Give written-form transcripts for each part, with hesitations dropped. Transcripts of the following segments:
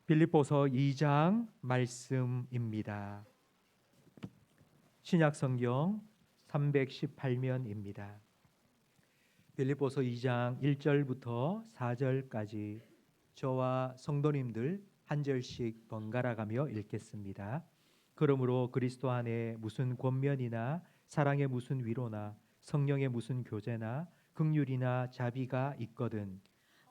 빌립보서 2장 말씀입니다. 신약 성경 318면입니다. 빌립보서 2장 1절부터 4절까지 저와 성도님들 한 절씩 번갈아 가며 읽겠습니다. 그러므로 그리스도 안에 무슨 권면이나 사랑의 무슨 위로나 성령의 무슨 교제나 긍휼이나 자비가 있거든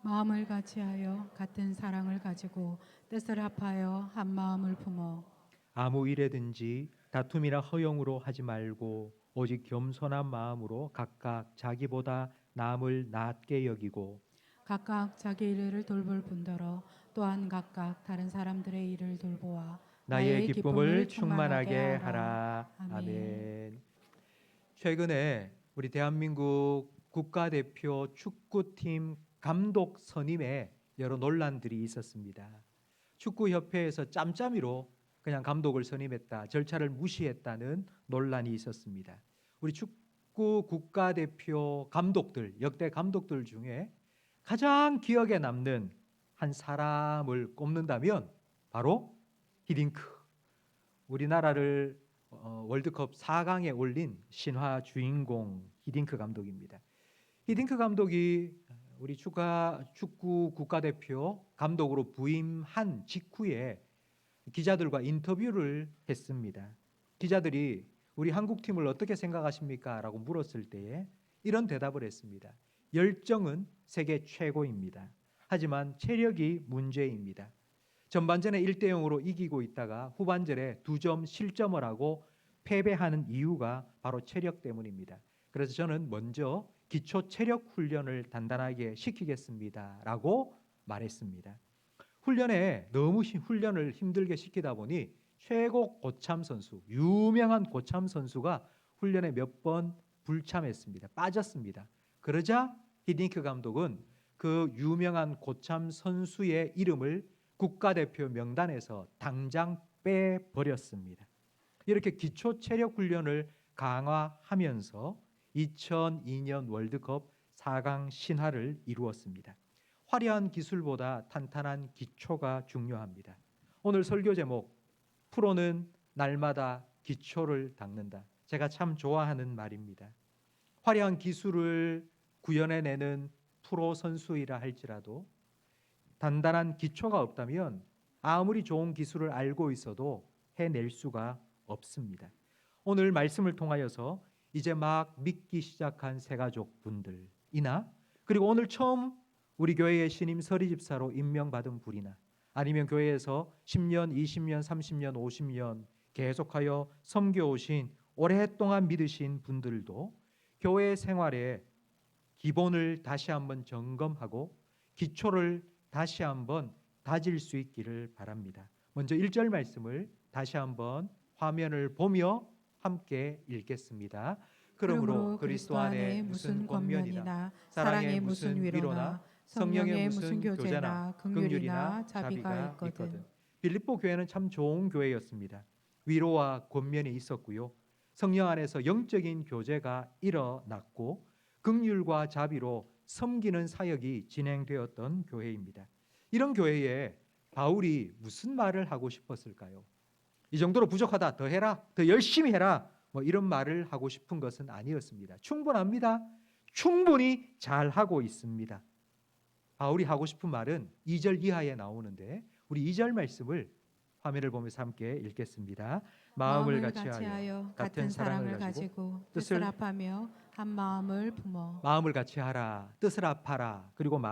마음을 같이하여 같은 사랑을 가지고 뜻을 합하여 한 마음을 품어 아무 일에든지 다툼이나 허용으로 하지 말고 오직 겸손한 마음으로 각각 자기보다 남을 낮게 여기고 각각 자기 일을 돌볼 뿐더러 또한 각각 다른 사람들의 일을 돌보아 나의 기쁨을 충만하게 하라. 하라. 아멘. 아멘. 최근에 우리 대한민국 국가대표 축구팀 감독 선임에 여러 논란들이 있었습니다. 축구협회에서 짬짬이로 그냥 감독을 선임했다, 절차를 무시했다는 논란이 있었습니다. 우리 축구 국가대표 감독들, 역대 감독들 중에 가장 기억에 남는 한 사람을 꼽는다면 바로 히딩크, 우리나라를 월드컵 4강에 올린 신화 주인공 히딩크 감독입니다. 히딩크 감독이 우리 축구 국가대표 감독으로 부임한 직후에 기자들과 인터뷰를 했습니다. 기자들이 우리 한국팀을 어떻게 생각하십니까? 라고 물었을 때에 이런 대답을 했습니다. 열정은 세계 최고입니다. 하지만 체력이 문제입니다. 전반전에 1대0으로 이기고 있다가 후반전에 2점 실점을 하고 패배하는 이유가 바로 체력 때문입니다. 그래서 저는 먼저 기초 체력 훈련을 단단하게 시키겠습니다 라고 말했습니다. 훈련에 너무 훈련을 힘들게 시키다 보니 최고 고참 선수, 유명한 고참 선수가 훈련에 몇 번 불참했습니다. 빠졌습니다. 그러자 히딩크 감독은 그 유명한 고참 선수의 이름을 국가대표 명단에서 당장 빼버렸습니다. 이렇게 기초 체력 훈련을 강화하면서 2002년 월드컵 4강 신화를 이루었습니다. 화려한 기술보다 탄탄한 기초가 중요합니다. 오늘 설교 제목, 프로는 날마다 기초를 닦는다. 제가 참 좋아하는 말입니다. 화려한 기술을 구현해내는 프로 선수이라 할지라도 단단한 기초가 없다면 아무리 좋은 기술을 알고 있어도 해낼 수가 없습니다. 오늘 말씀을 통하여서 이제 막 믿기 시작한 새가족 분들이나 그리고 오늘 처음 우리 교회의 신임 서리집사로 임명받은 분이나 아니면 교회에서 10년, 20년, 30년, 50년 계속하여 섬겨오신 오랫동안 믿으신 분들도 교회 생활의 기본을 다시 한번 점검하고 기초를 다시 한번 다질 수 있기를 바랍니다. 먼저 1절 말씀을 다시 한번 화면을 보며 함께 읽겠습니다. 그러므로 그리스도 안에 무슨 권면이나 사랑의 무슨 위로나 성령의 무슨 교제나 긍휼이나 자비가 있거든. 빌립보 교회는 참 좋은 교회였습니다. 위로와 권면이 있었고요. 성령 안에서 영적인 교제가 일어났고 긍휼과 자비로 섬기는 사역이 진행되었던 교회입니다. 이런 교회에 바울이 무슨 말을 하고 싶었을까요? 이 정도로 부족하다, 더 해라, 더 열심히 해라, 이런 말을 하고 싶은 것은 아니었습니다. 충분합니다. 충분히 잘하고 있습니다. 바울이 하고 싶은 말은 2절 이하에 나오는데 우리 2절 말씀을 화면을 보면서 함께 읽겠습니다. 마음을 같이하여 같은 사랑을 가지고 뜻을 합하며 한 마음을 품어 마음을 같이 하라, 뜻을 합하라, 그리고 한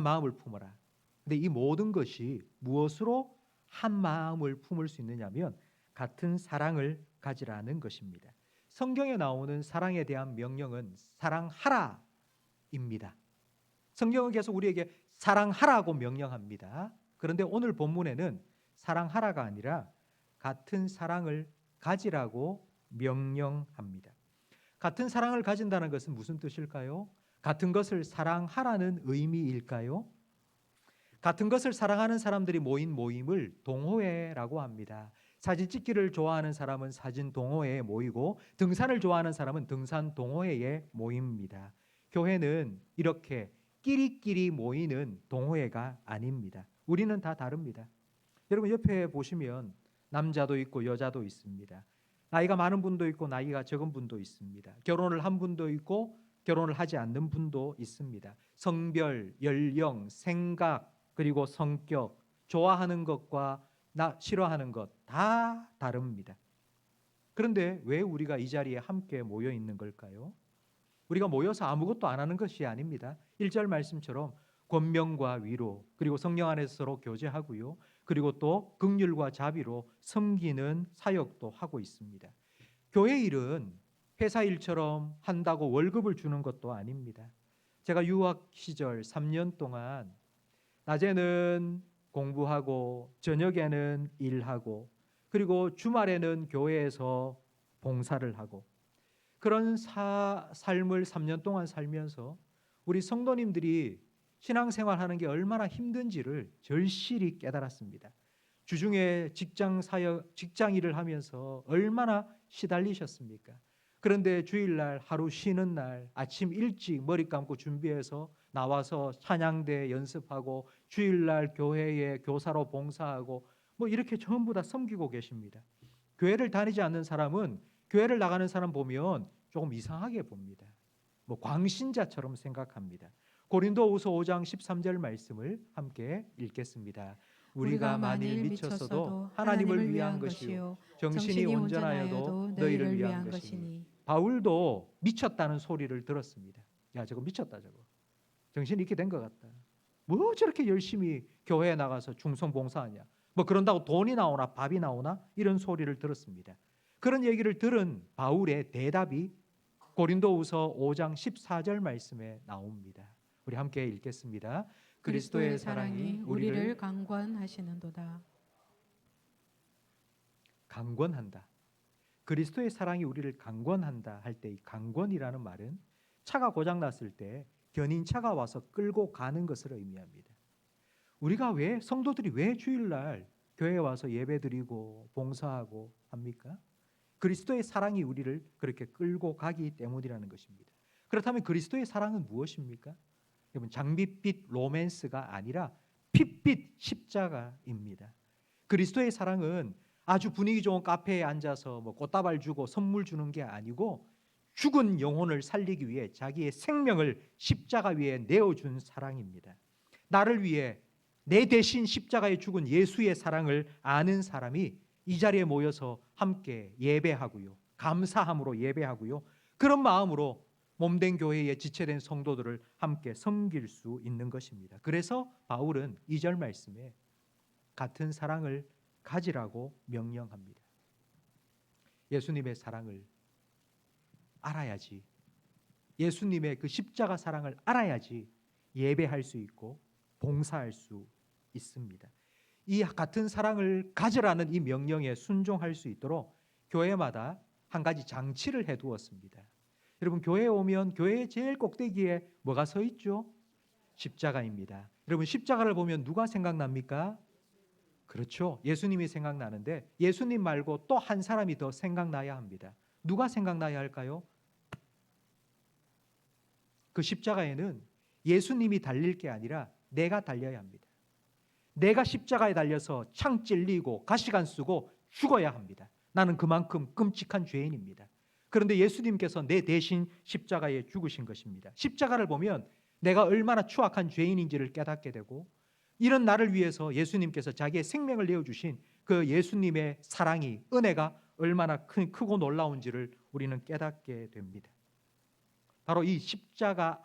마음을 품어라. 근데 이 모든 것이 무엇으로 한 마음을 품을 수 있느냐면 같은 사랑을 가지라는 것입니다. 성경에 나오는 사랑에 대한 명령은 사랑하라입니다. 성경은 계속 우리에게 사랑하라고 명령합니다. 그런데 오늘 본문에는 사랑하라가 아니라 같은 사랑을 가지라고 명령합니다. 같은 사랑을 가진다는 것은 무슨 뜻일까요? 같은 것을 사랑하라는 의미일까요? 같은 것을 사랑하는 사람들이 모인 모임을 동호회라고 합니다. 사진 찍기를 좋아하는 사람은 사진 동호회에 모이고 등산을 좋아하는 사람은 등산 동호회에 모입니다. 교회는 이렇게 끼리끼리 모이는 동호회가 아닙니다. 우리는 다 다릅니다. 여러분 옆에 보시면 남자도 있고 여자도 있습니다. 나이가 많은 분도 있고 나이가 적은 분도 있습니다. 결혼을 한 분도 있고 결혼을 하지 않는 분도 있습니다. 성별, 연령, 생각, 그리고 성격, 좋아하는 것과 싫어하는 것 다 다릅니다. 그런데 왜 우리가 이 자리에 함께 모여 있는 걸까요? 우리가 모여서 아무것도 안 하는 것이 아닙니다. 1절 말씀처럼 권명과 위로, 그리고 성령 안에서 서로 교제하고요. 그리고 또 긍휼과 자비로 섬기는 사역도 하고 있습니다. 교회 일은 회사 일처럼 한다고 월급을 주는 것도 아닙니다. 제가 유학 시절 3년 동안 낮에는 공부하고 저녁에는 일하고 그리고 주말에는 교회에서 봉사를 하고 그런 삶을 3년 동안 살면서 우리 성도님들이 신앙생활하는 게 얼마나 힘든지를 절실히 깨달았습니다. 주중에 직장 일을 하면서 얼마나 시달리셨습니까? 그런데 주일날 하루 쉬는 날 아침 일찍 머리 감고 준비해서 나와서 찬양대 연습하고 주일날 교회에 교사로 봉사하고 뭐 이렇게 전부 다 섬기고 계십니다. 교회를 다니지 않는 사람은 교회를 나가는 사람 보면 조금 이상하게 봅니다. 뭐 광신자처럼 생각합니다. 고린도후서 5장 13절 말씀을 함께 읽겠습니다. 우리가 만일 미쳤어도 하나님을 위한 것이요 정신이 온전하여도 너희를 위한 것이니. 바울도 미쳤다는 소리를 들었습니다. 야, 저거 미쳤다 저거. 정신이 있게 된 것 같다. 뭐 저렇게 열심히 교회에 나가서 충성봉사하냐. 뭐 그런다고 돈이 나오나 밥이 나오나 이런 소리를 들었습니다. 그런 얘기를 들은 바울의 대답이 고린도후서 5장 14절 말씀에 나옵니다. 우리 함께 읽겠습니다. 그리스도의 사랑이 우리를 강권하시는도다. 강권한다. 그리스도의 사랑이 우리를 강권한다 할 때 이 강권이라는 말은 차가 고장 났을 때 견인차가 와서 끌고 가는 것을 의미합니다. 우리가 성도들이 왜 주일날 교회에 와서 예배드리고 봉사하고 합니까? 그리스도의 사랑이 우리를 그렇게 끌고 가기 때문이라는 것입니다. 그렇다면 그리스도의 사랑은 무엇입니까? 여러분 장밋빛 로맨스가 아니라 핏빛 십자가입니다. 그리스도의 사랑은 아주 분위기 좋은 카페에 앉아서 뭐 꽃다발 주고 선물 주는 게 아니고 죽은 영혼을 살리기 위해 자기의 생명을 십자가 위에 내어준 사랑입니다. 나를 위해 내 대신 십자가에 죽은 예수의 사랑을 아는 사람이 이 자리에 모여서 함께 예배하고요. 감사함으로 예배하고요. 그런 마음으로 몸된 교회에 지체된 성도들을 함께 섬길 수 있는 것입니다. 그래서 바울은 2절 말씀에 같은 사랑을 가지라고 명령합니다. 예수님의 사랑을 알아야지. 예수님의 그 십자가 사랑을 알아야지 예배할 수 있고 봉사할 수 있습니다. 이 같은 사랑을 가져라는 이 명령에 순종할 수 있도록 교회마다 한 가지 장치를 해두었습니다. 여러분 교회에 오면 교회의 제일 꼭대기에 뭐가 서 있죠? 십자가입니다. 여러분 십자가를 보면 누가 생각납니까? 그렇죠. 예수님이 생각나는데 예수님 말고 또 한 사람이 더 생각나야 합니다. 누가 생각나야 할까요? 그 십자가에는 예수님이 달릴 게 아니라 내가 달려야 합니다. 내가 십자가에 달려서 창 찔리고 가시관 쓰고 죽어야 합니다. 나는 그만큼 끔찍한 죄인입니다. 그런데 예수님께서 내 대신 십자가에 죽으신 것입니다. 십자가를 보면 내가 얼마나 추악한 죄인인지를 깨닫게 되고 이런 나를 위해서 예수님께서 자기의 생명을 내어주신 그 예수님의 사랑이 은혜가 얼마나 크고 놀라운지를 우리는 깨닫게 됩니다. 바로 이 십자가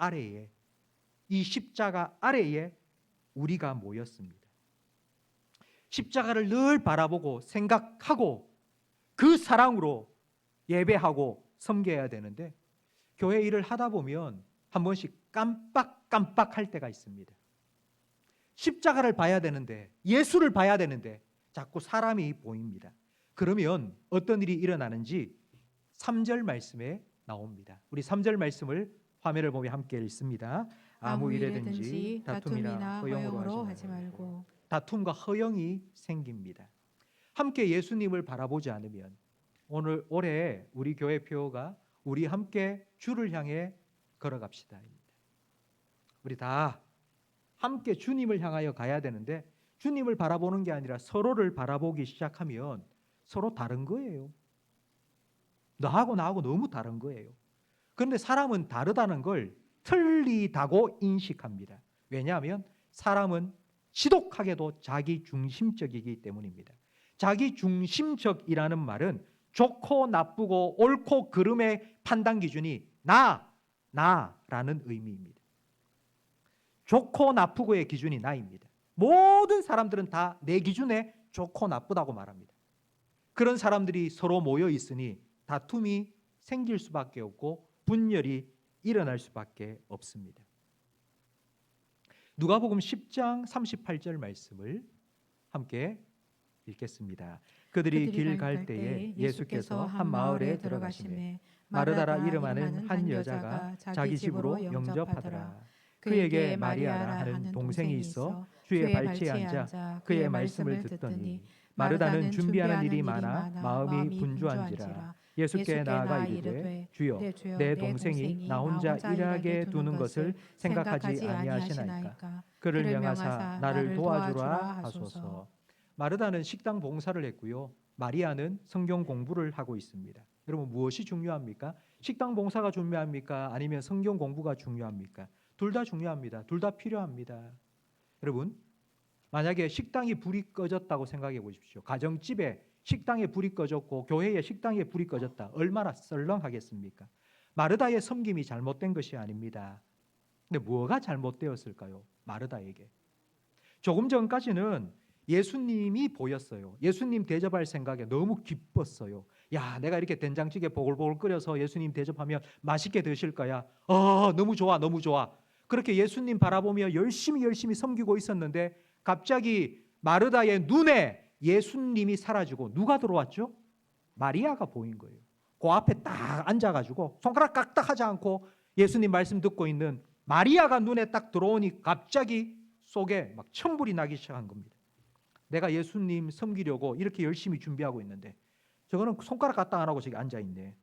아래에 우리가 모였습니다. 십자가를 늘 바라보고 생각하고 그 사랑으로 예배하고 섬겨야 되는데 교회 일을 하다 보면 한 번씩 깜빡할 때가 있습니다. 십자가를 봐야 되는데 예수를 봐야 되는데 자꾸 사람이 보입니다. 그러면 어떤 일이 일어나는지 3절 말씀에 나옵니다. 우리 3절 말씀을 화면을 보며 함께 읽습니다. 아무 일에든지 다툼이나 허영으로 하지 말고. 다툼과 허영이 생깁니다. 함께 예수님을 바라보지 않으면 올해 우리 교회 표어가 우리 함께 주를 향해 걸어갑시다입니다. 우리 다 함께 주님을 향하여 가야 되는데 주님을 바라보는 게 아니라 서로를 바라보기 시작하면 서로 다른 거예요. 너하고 나하고 너무 다른 거예요. 그런데 사람은 다르다는 걸 틀리다고 인식합니다. 왜냐하면 사람은 지독하게도 자기중심적이기 때문입니다. 자기중심적이라는 말은 좋고 나쁘고 옳고 그름의 판단 기준이 나라는 의미입니다. 좋고 나쁘고의 기준이 나입니다. 모든 사람들은 다 내 기준에 좋고 나쁘다고 말합니다. 그런 사람들이 서로 모여 있으니 다툼이 생길 수밖에 없고 분열이 일어날 수밖에 없습니다. 누가복음 10장 38절 말씀을 함께 읽겠습니다. 그들이 길 갈 때에 예수께서 한 마을에 들어가시매 마르다라 이름하는 한 여자가 자기 집으로 영접하더라. 그에게 마리아라 하는 동생이 있어 주의 발치에 앉아 그의 말씀을 듣더니 마르다는 준비하는 일이 많아 마음이 분주한지라 예수께 나아가 이르되 주여 내 동생이 나 혼자 일하게 두는 것을 생각하지 아니하시나이까. 그를 명하사 나를 도와주라 하소서. 마르다는 식당 봉사를 했고요. 마리아는 성경 공부를 하고 있습니다. 여러분 무엇이 중요합니까? 식당 봉사가 중요합니까? 아니면 성경 공부가 중요합니까? 둘 다 중요합니다. 둘 다 필요합니다. 여러분 만약에 식당이 불이 꺼졌다고 생각해 보십시오. 가정집에 식당에 불이 꺼졌고 교회에 식당에 불이 꺼졌다. 얼마나 썰렁하겠습니까? 마르다의 섬김이 잘못된 것이 아닙니다. 근데 뭐가 잘못되었을까요? 마르다에게. 조금 전까지는 예수님이 보였어요. 예수님 대접할 생각에 너무 기뻤어요. 야, 내가 이렇게 된장찌개 보글보글 끓여서 예수님 대접하면 맛있게 드실 거야. 너무 좋아, 너무 좋아. 그렇게 예수님 바라보며 열심히 섬기고 있었는데 갑자기 마르다의 눈에 예수님이 사라지고 누가 들어왔죠? 마리아가 보인 거예요. 그 앞에 딱 앉아가지고 손가락 깍딱 하지 않고 예수님 말씀 듣고 있는 마리아가 눈에 딱 들어오니 갑자기 속에 막 천불이 나기 시작한 겁니다. 내가 예수님 섬기려고 이렇게 열심히 준비하고 있는데 저거는 손가락 까딱 안 하고 저기 앉아있네.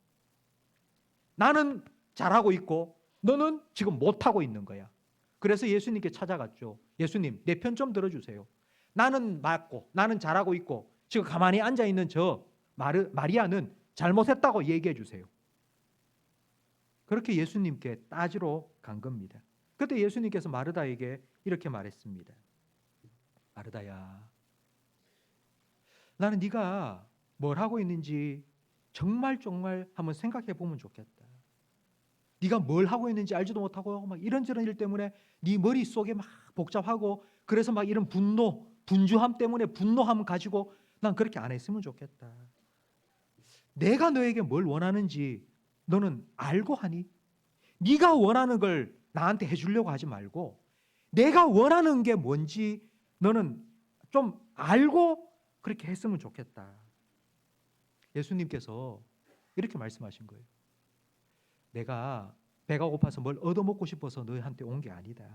나는 잘하고 있고 너는 지금 못하고 있는 거야. 그래서 예수님께 찾아갔죠. 예수님 내 편 좀 들어주세요. 나는 맞고 나는 잘하고 있고 지금 가만히 앉아있는 저 마리아는 잘못했다고 얘기해 주세요. 그렇게 예수님께 따지러 간 겁니다. 그때 예수님께서 마르다에게 이렇게 말했습니다. 마르다야, 나는 네가 뭘 하고 있는지 정말 한번 생각해 보면 좋겠다. 네가 뭘 하고 있는지 알지도 못하고 막 이런저런 일 때문에 네 머릿속에 막 복잡하고 그래서 막 이런 분주함 때문에 분노함 가지고 난 그렇게 안 했으면 좋겠다. 내가 너에게 뭘 원하는지 너는 알고 하니? 네가 원하는 걸 나한테 해주려고 하지 말고 내가 원하는 게 뭔지 너는 좀 알고 그렇게 했으면 좋겠다. 예수님께서 이렇게 말씀하신 거예요. 내가 배가 고파서 뭘 얻어먹고 싶어서 너희한테 온 게 아니다.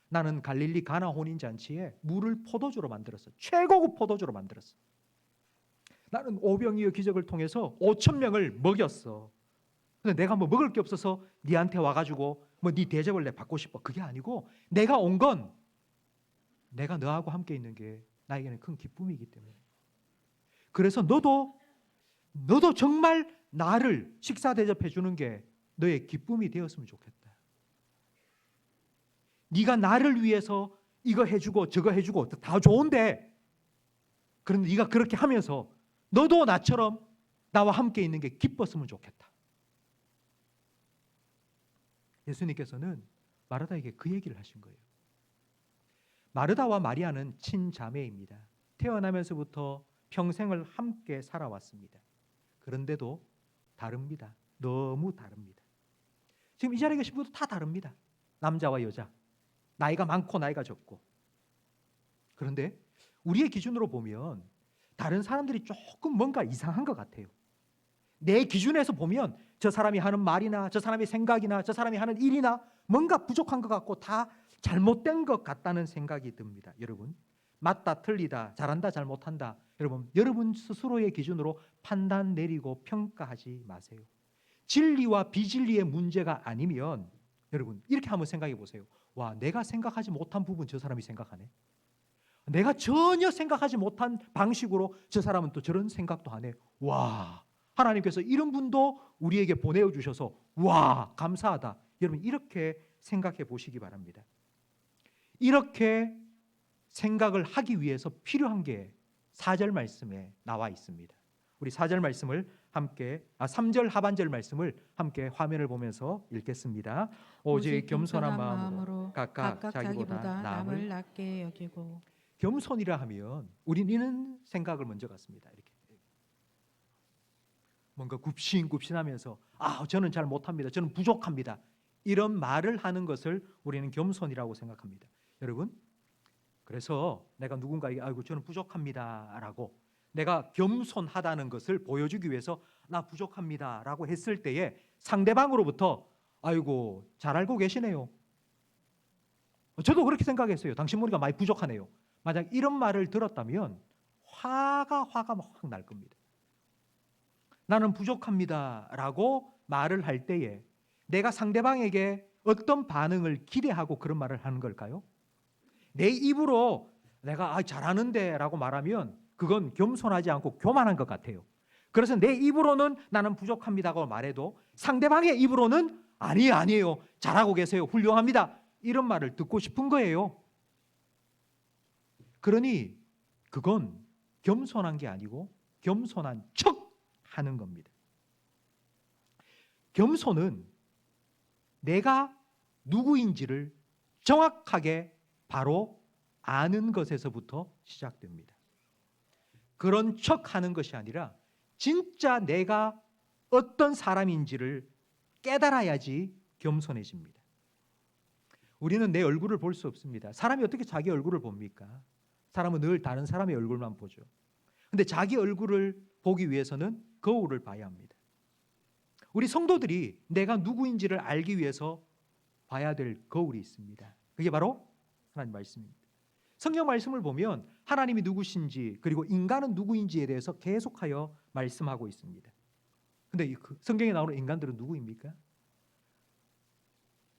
나는 갈릴리 가나 혼인잔치에 물을 포도주로 만들었어. 최고급 포도주로 만들었어. 나는 오병이어 기적을 통해서 5,000명을 먹였어. 근데 내가 뭐 먹을 게 없어서 네한테 와가지고 뭐 네 대접을 내 받고 싶어. 그게 아니고 내가 온 건 내가 너하고 함께 있는 게 나에게는 큰 기쁨이기 때문에. 그래서 너도 정말 나를 식사 대접해 주는 게 너의 기쁨이 되었으면 좋겠다. 네가 나를 위해서 이거 해주고 저거 해주고 다 좋은데 그런데 네가 그렇게 하면서 너도 나처럼 나와 함께 있는 게 기뻤으면 좋겠다. 예수님께서는 마르다에게 그 얘기를 하신 거예요. 마르다와 마리아는 친자매입니다. 태어나면서부터 평생을 함께 살아왔습니다. 그런데도 다릅니다. 너무 다릅니다. 지금 이 자리에 계신 분도 다 다릅니다. 남자와 여자, 나이가 많고 나이가 적고. 그런데 우리의 기준으로 보면 다른 사람들이 조금 뭔가 이상한 것 같아요. 내 기준에서 보면 저 사람이 하는 말이나 저 사람의 생각이나 저 사람이 하는 일이나 뭔가 부족한 것 같고 다 잘못된 것 같다는 생각이 듭니다. 여러분, 맞다 틀리다 잘한다 잘못한다 여러분 스스로의 기준으로 판단 내리고 평가하지 마세요. 진리와 비진리의 문제가 아니면 여러분 이렇게 한번 생각해 보세요. 와, 내가 생각하지 못한 부분 저 사람이 생각하네. 내가 전혀 생각하지 못한 방식으로 저 사람은 또 저런 생각도 하네. 와, 하나님께서 이런 분도 우리에게 보내주셔서 와, 감사하다. 여러분 이렇게 생각해 보시기 바랍니다. 이렇게 생각을 하기 위해서 필요한 게 4절 말씀에 나와 있습니다. 우리 4절 말씀을 함께 3절 하반절 말씀을 함께 화면을 보면서 읽겠습니다. 오직 겸손한 마음으로 각각 자기보다 남을 낮게 여기고. 겸손이라 하면 우리는 이런 생각을 먼저 갖습니다. 이렇게 뭔가 굽신굽신하면서 저는 잘 못합니다. 저는 부족합니다. 이런 말을 하는 것을 우리는 겸손이라고 생각합니다. 여러분, 그래서 내가 누군가에게 저는 부족합니다라고 내가 겸손하다는 것을 보여주기 위해서 나 부족합니다라고 했을 때에 상대방으로부터 아이고 잘 알고 계시네요. 저도 그렇게 생각했어요. 당신 머리가 많이 부족하네요. 만약 이런 말을 들었다면 화가 확 날 겁니다. 나는 부족합니다라고 말을 할 때에 내가 상대방에게 어떤 반응을 기대하고 그런 말을 하는 걸까요? 내 입으로 내가 잘하는데 라고 말하면 그건 겸손하지 않고 교만한 것 같아요. 그래서 내 입으로는 나는 부족합니다라고 말해도 상대방의 입으로는 아니에요. 잘하고 계세요. 훌륭합니다. 이런 말을 듣고 싶은 거예요. 그러니 그건 겸손한 게 아니고 겸손한 척 하는 겁니다. 겸손은 내가 누구인지를 정확하게 바로 아는 것에서부터 시작됩니다. 그런 척 하는 것이 아니라 진짜 내가 어떤 사람인지를 깨달아야지 겸손해집니다. 우리는 내 얼굴을 볼 수 없습니다. 사람이 어떻게 자기 얼굴을 봅니까? 사람은 늘 다른 사람의 얼굴만 보죠. 근데 자기 얼굴을 보기 위해서는 거울을 봐야 합니다. 우리 성도들이 내가 누구인지를 알기 위해서 봐야 될 거울이 있습니다. 그게 바로 하나님 말씀입니다. 성경 말씀을 보면 하나님이 누구신지 그리고 인간은 누구인지에 대해서 계속하여 말씀하고 있습니다. 근데 성경에 나오는 인간들은 누구입니까?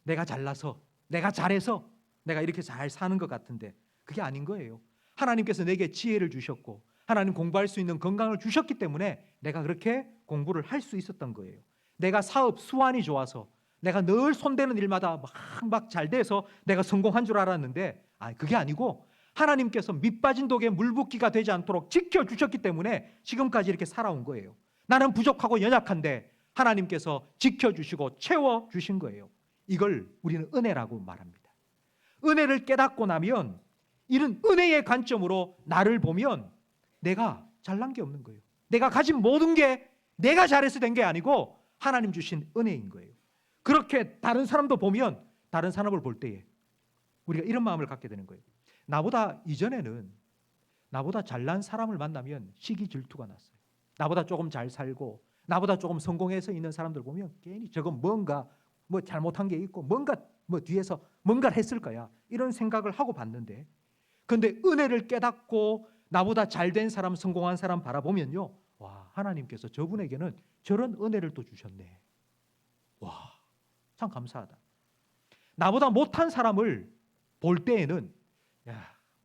내가 잘나서, 내가 잘해서 내가 이렇게 잘 사는 것 같은데 그게 아닌 거예요. 하나님께서 내게 지혜를 주셨고 하나님 공부할 수 있는 건강을 주셨기 때문에 내가 그렇게 공부를 할 수 있었던 거예요. 내가 사업 수완이 좋아서 내가 늘 손대는 일마다 막 잘 돼서 내가 성공한 줄 알았는데 그게 아니고 하나님께서 밑빠진 독에 물 붓기가 되지 않도록 지켜주셨기 때문에 지금까지 이렇게 살아온 거예요. 나는 부족하고 연약한데 하나님께서 지켜주시고 채워주신 거예요. 이걸 우리는 은혜라고 말합니다. 은혜를 깨닫고 나면 이런 은혜의 관점으로 나를 보면 내가 잘난 게 없는 거예요. 내가 가진 모든 게 내가 잘해서 된 게 아니고 하나님 주신 은혜인 거예요. 그렇게 다른 사람도 보면 다른 사람을 볼 때에 우리가 이런 마음을 갖게 되는 거예요. 나보다 이전에는 나보다 잘난 사람을 만나면 시기 질투가 났어요. 나보다 조금 잘 살고 나보다 조금 성공해서 있는 사람들 보면 괜히 저건 뭔가 잘못한 게 있고 뭔가 뒤에서 뭔가를 했을 거야 이런 생각을 하고 봤는데 그런데 은혜를 깨닫고 나보다 잘된 사람 성공한 사람 바라보면요 와 하나님께서 저분에게는 저런 은혜를 또 주셨네. 와 참 감사하다. 나보다 못한 사람을 볼 때에는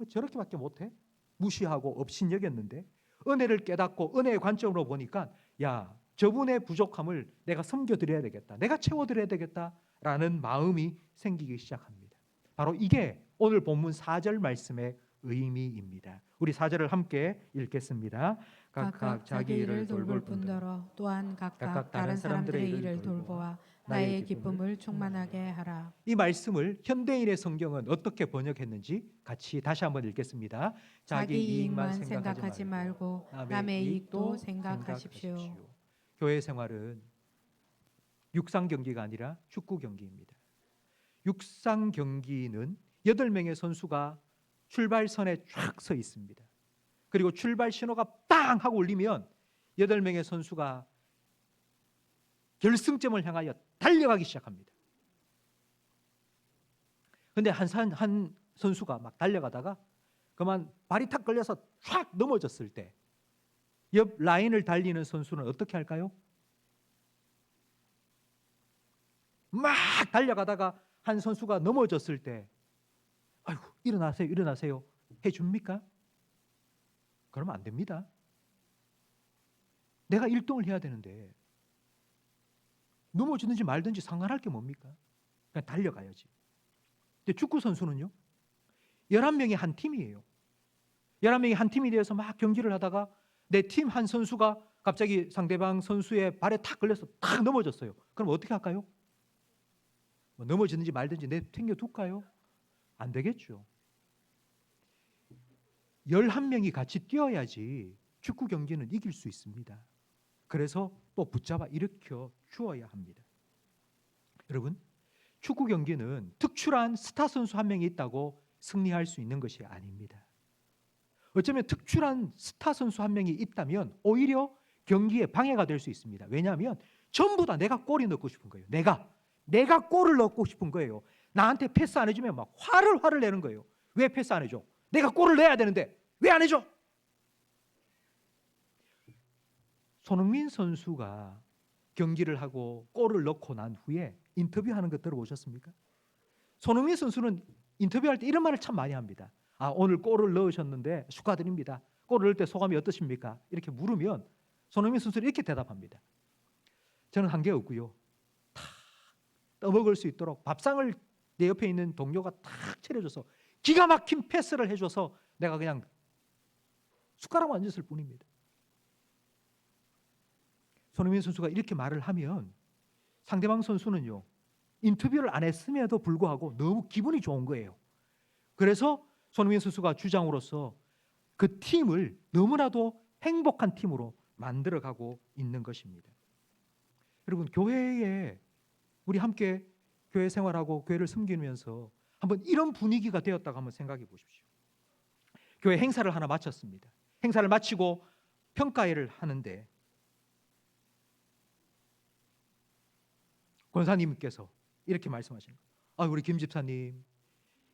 저렇게밖에 못해? 무시하고 업신여겼는데 은혜를 깨닫고 은혜의 관점으로 보니까 저분의 부족함을 내가 섬겨드려야 되겠다. 내가 채워드려야 되겠다라는 마음이 생기기 시작합니다. 바로 이게 오늘 본문 4절 말씀의 의미입니다. 우리 4절을 함께 읽겠습니다. 각각 자기 일을 돌볼 뿐더러 또한 각각 다른 사람들의 일을 돌보아 나의 기쁨을 충만하게 하라. 이 말씀을 현대인의 성경은 어떻게 번역했는지 같이 다시 한번 읽겠습니다. 자기 이익만 생각하지 말고 남의 이익도 생각하십시오. 교회 생활은 육상 경기가 아니라 축구 경기입니다. 육상 경기는 8명의 선수가 출발선에 쫙 서 있습니다. 그리고 출발 신호가 빵 하고 울리면 8명의 선수가 결승점을 향하여 달려가기 시작합니다. 그런데 한 선수가 막 달려가다가 그만 발이 탁 걸려서 쫙 넘어졌을 때 옆 라인을 달리는 선수는 어떻게 할까요? 막 달려가다가 한 선수가 넘어졌을 때 아이고 일어나세요. 해줍니까? 그러면 안 됩니다. 내가 1등을 해야 되는데 넘어지든지 말든지 상관할 게 뭡니까? 그냥 달려가야지. 근데 축구 선수는요, 11명이 한 팀이에요. 11명이 한 팀이 되어서 막 경기를 하다가 내 팀 한 선수가 갑자기 상대방 선수의 발에 탁 걸려서 탁 넘어졌어요. 그럼 어떻게 할까요? 뭐 넘어지든지 말든지 챙겨둘까요? 안 되겠죠. 11명이 같이 뛰어야지 축구 경기는 이길 수 있습니다. 그래서 또 붙잡아 일으켜 주어야 합니다. 여러분, 축구 경기는 특출한 스타 선수 한 명이 있다고 승리할 수 있는 것이 아닙니다. 어쩌면 특출한 스타 선수 한 명이 있다면 오히려 경기에 방해가 될 수 있습니다. 왜냐하면 전부 다 내가 골이 넣고 싶은 거예요. 내가 골을 넣고 싶은 거예요. 나한테 패스 안 해주면 막 화를 내는 거예요. 왜 패스 안 해줘? 내가 골을 넣어야 되는데 왜 안 해줘? 손흥민 선수가 경기를 하고 골을 넣고 난 후에 인터뷰하는 거 들어보셨습니까? 손흥민 선수는 인터뷰할 때 이런 말을 참 많이 합니다. 오늘 골을 넣으셨는데 축하드립니다. 골을 넣을 때 소감이 어떠십니까? 이렇게 물으면 손흥민 선수는 이렇게 대답합니다. 저는 한 게 없고요. 탁 떠먹을 수 있도록 밥상을 내 옆에 있는 동료가 탁 차려줘서 기가 막힌 패스를 해줘서 내가 그냥 숟가락만 얹었을 뿐입니다. 손흥민 선수가 이렇게 말을 하면 상대방 선수는요, 인터뷰를 안 했음에도 불구하고 너무 기분이 좋은 거예요. 그래서 손흥민 선수가 주장으로서 그 팀을 너무나도 행복한 팀으로 만들어가고 있는 것입니다. 여러분, 교회에 우리 함께 교회 생활하고 교회를 섬기면서 한번 이런 분위기가 되었다고 한번 생각해 보십시오. 교회 행사를 하나 마쳤습니다. 행사를 마치고 평가회를 하는데 권사님께서 이렇게 말씀하시는 거예요. 우리 김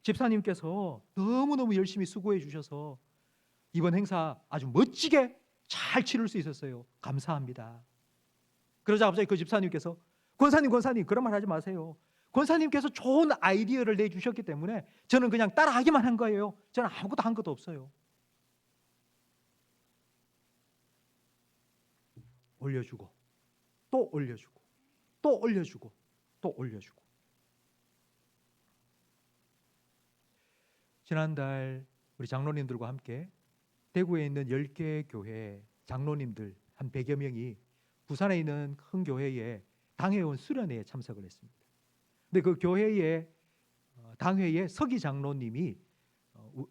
집사님께서 너무너무 열심히 수고해 주셔서 이번 행사 아주 멋지게 잘 치를 수 있었어요. 감사합니다. 그러자 갑자기 그 집사님께서 권사님 그런 말 하지 마세요. 권사님께서 좋은 아이디어를 내주셨기 때문에 저는 그냥 따라하기만 한 거예요. 저는 아무것도 한 것도 없어요. 올려주고 또 올려주고 또 올려주고 또 올려주고. 지난달 우리 장로님들과 함께 대구에 있는 10개 교회 장로님들 한 100여 명이 부산에 있는 큰 교회에 당회원 수련회에 참석을 했습니다. 근데 그 교회의 당회의 서기 장로님이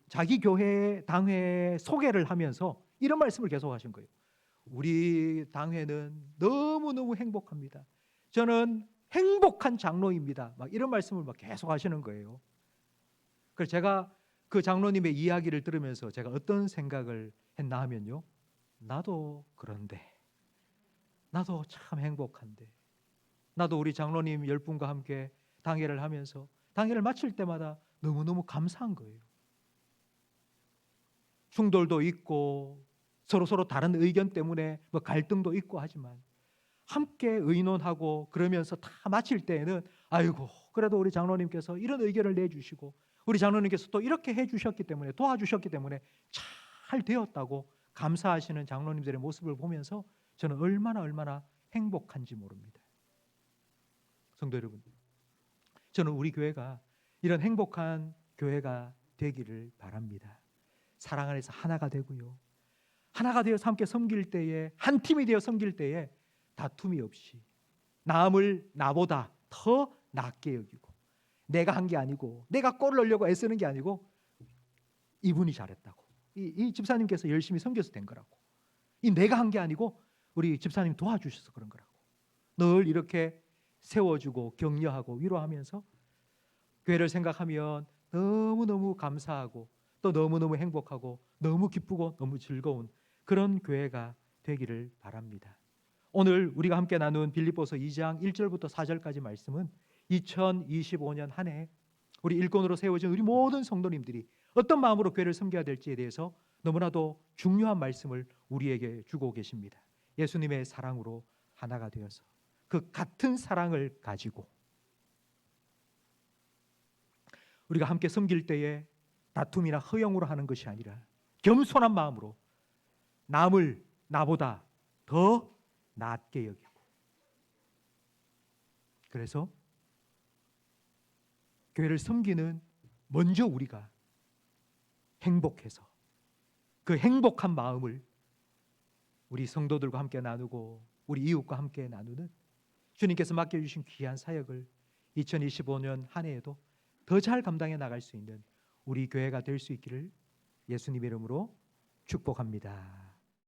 자기 교회 당회 소개를 하면서 이런 말씀을 계속 하신 거예요. 우리 당회는 너무너무 행복합니다. 저는 행복한 장로입니다. 막 이런 말씀을 막 계속 하시는 거예요. 그래서 제가 그 장로님의 이야기를 들으면서 제가 어떤 생각을 했나 하면요, 나도 그런데, 나도 참 행복한데, 나도 우리 장로님 10분과 함께 당회를 하면서 당회를 마칠 때마다 너무너무 감사한 거예요. 충돌도 있고 서로 다른 의견 때문에 뭐 갈등도 있고 하지만 함께 의논하고 그러면서 다 마칠 때에는 아이고, 그래도 우리 장로님께서 이런 의견을 내주시고 우리 장로님께서 또 이렇게 해주셨기 때문에, 도와주셨기 때문에 잘 되었다고 감사하시는 장로님들의 모습을 보면서 저는 얼마나 행복한지 모릅니다. 성도 여러분, 저는 우리 교회가 이런 행복한 교회가 되기를 바랍니다. 사랑 안에서 하나가 되고요, 하나가 되어서 함께 섬길 때에, 한 팀이 되어 섬길 때에 다툼이 없이 남을 나보다 더 낫게 여기고, 내가 한 게 아니고, 내가 골을 넣으려고 애쓰는 게 아니고 이분이 잘했다고, 이 집사님께서 열심히 섬겨서 된 거라고, 이 내가 한 게 아니고 우리 집사님 도와주셔서 그런 거라고 늘 이렇게 세워주고 격려하고 위로하면서 교회를 생각하면 너무너무 감사하고 또 너무너무 행복하고 너무 기쁘고 너무 즐거운 그런 교회가 되기를 바랍니다. 오늘 우리가 함께 나눈 빌립보서 2장 1절부터 4절까지 말씀은 2025년 한 해 우리 일꾼으로 세워진 우리 모든 성도님들이 어떤 마음으로 교회를 섬겨야 될지에 대해서 너무나도 중요한 말씀을 우리에게 주고 계십니다. 예수님의 사랑으로 하나가 되어서 그 같은 사랑을 가지고 우리가 함께 섬길 때에 다툼이나 허영으로 하는 것이 아니라 겸손한 마음으로 남을 나보다 더 낮게 여기고, 그래서 교회를 섬기는 먼저 우리가 행복해서 그 행복한 마음을 우리 성도들과 함께 나누고 우리 이웃과 함께 나누는 주님께서 맡겨주신 귀한 사역을 2025년 한 해에도 더 잘 감당해 나갈 수 있는 우리 교회가 될 수 있기를 예수님의 이름으로 축복합니다.